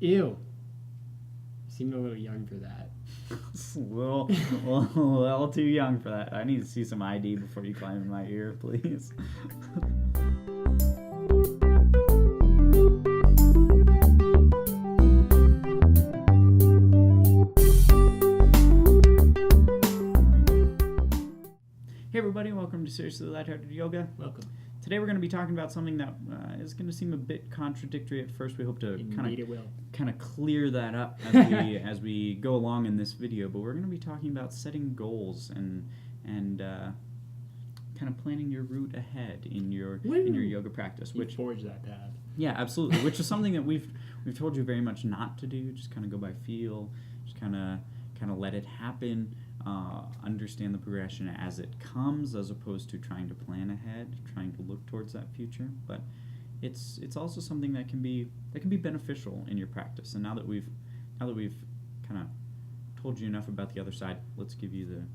Ew. You seem a little young for that. It's a little too young for that. I need to see some ID before you climb in my ear, please. Hey everybody, welcome to Seriously Lighthearted Yoga. Welcome. Today we're going to be talking about something that is going to seem a bit contradictory at first. We hope to kind of clear that up as we go along in this video. But we're going to be talking about setting goals and kind of planning your route ahead in your yoga practice. Which forge that path. Yeah, absolutely. Which is something that we've told you very much not to do. Just kind of go by feel. Just kind of let it happen. Understand the progression as it comes, as opposed to trying to plan ahead, trying to look towards that future. But it's also something that can be beneficial in your practice. And now that we've kind of told you enough about the other side, let's give you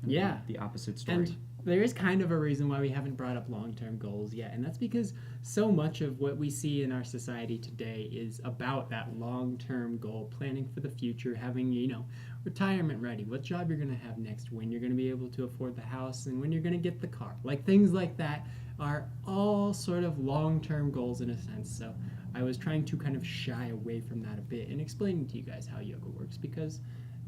the opposite story. And there is kind of a reason why we haven't brought up long-term goals yet, and that's because so much of what we see in our society today is about that long-term goal, planning for the future, having, retirement ready, what job you're going to have next, when you're going to be able to afford the house, and when you're going to get the car. Like, things like that are all sort of long-term goals in a sense. So I was trying to kind of shy away from that a bit and explaining to you guys how yoga works, because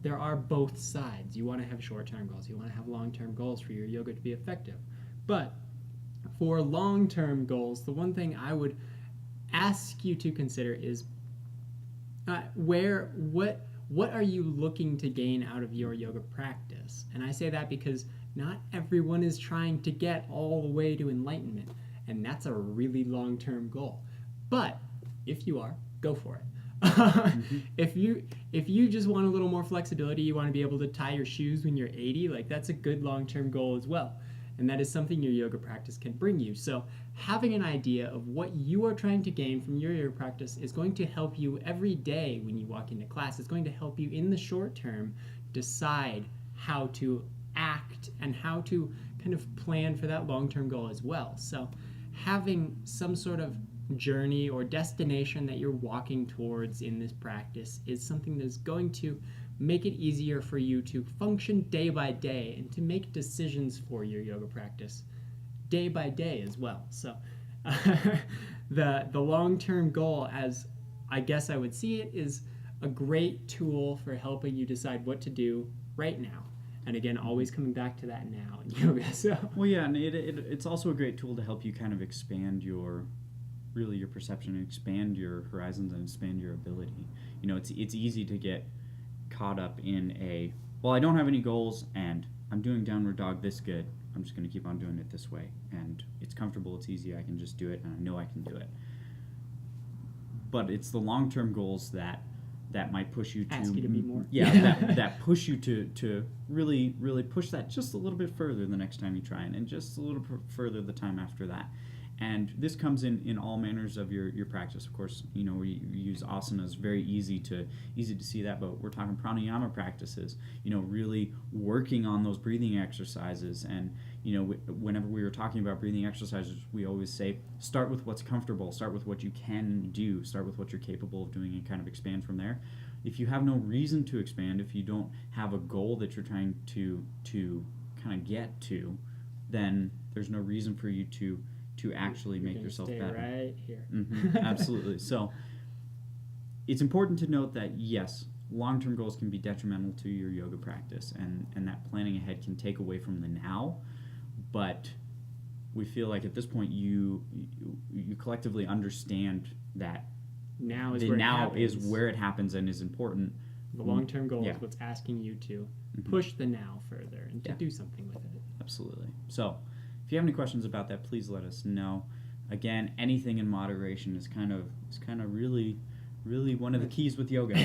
there are both sides. You want to have short-term goals. You want to have long-term goals for your yoga to be effective. But for long-term goals, the one thing I would ask you to consider is what are you looking to gain out of your yoga practice? And I say that because not everyone is trying to get all the way to enlightenment, and that's a really long-term goal. But if you are, go for it. If you just want a little more flexibility, you want to be able to tie your shoes when you're 80, like, that's a good long-term goal as well. And that is something your yoga practice can bring you. So having an idea of what you are trying to gain from your yoga practice is going to help you every day when you walk into class. It's going to help you in the short term decide how to act and how to kind of plan for that long-term goal as well. So having some sort of journey or destination that you're walking towards in this practice is something that's going to make it easier for you to function day by day and to make decisions for your yoga practice day by day as well. So the long-term goal, as I guess I would see it, is a great tool for helping you decide what to do right now. And again, always coming back to that now in yoga. So. Well, yeah, and it's also a great tool to help you kind of expand your perception, and expand your horizons, and expand your ability. It's easy to get caught up in I don't have any goals, and I'm doing downward dog this good, I'm just going to keep on doing it this way, and it's comfortable, it's easy, I can just do it, and I know I can do it. But it's the long-term goals that might push you to ask you to be more. Yeah, that push you to really, really push that just a little bit further the next time you try, and just a little further the time after that. And this comes in all manners of your practice. Of course, we use asanas. Very easy to see that, but we're talking pranayama practices. Really working on those breathing exercises. And whenever we were talking about breathing exercises, we always say start with what's comfortable, start with what you can do, start with what you're capable of doing, and kind of expand from there. If you have no reason to expand, if you don't have a goal that you're trying to kind of get to, then there's no reason for you to actually make yourself better. Right here. Absolutely. So it's important to note that, yes, long-term goals can be detrimental to your yoga practice, and that planning ahead can take away from the now. But we feel like at this point you collectively understand that now is where it happens and is important. The long-term goal is what's asking you to push the now further and to do something with it. Absolutely. So if you have any questions about that, please let us know. Again, anything in moderation is kind of really one of the keys with yoga.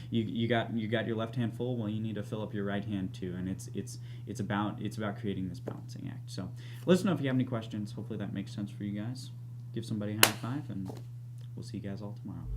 You got your left hand full. Well, you need to fill up your right hand too, and it's about creating this balancing act. So let us know if you have any questions. Hopefully that makes sense for you guys. Give somebody a high five, and we'll see you guys all tomorrow.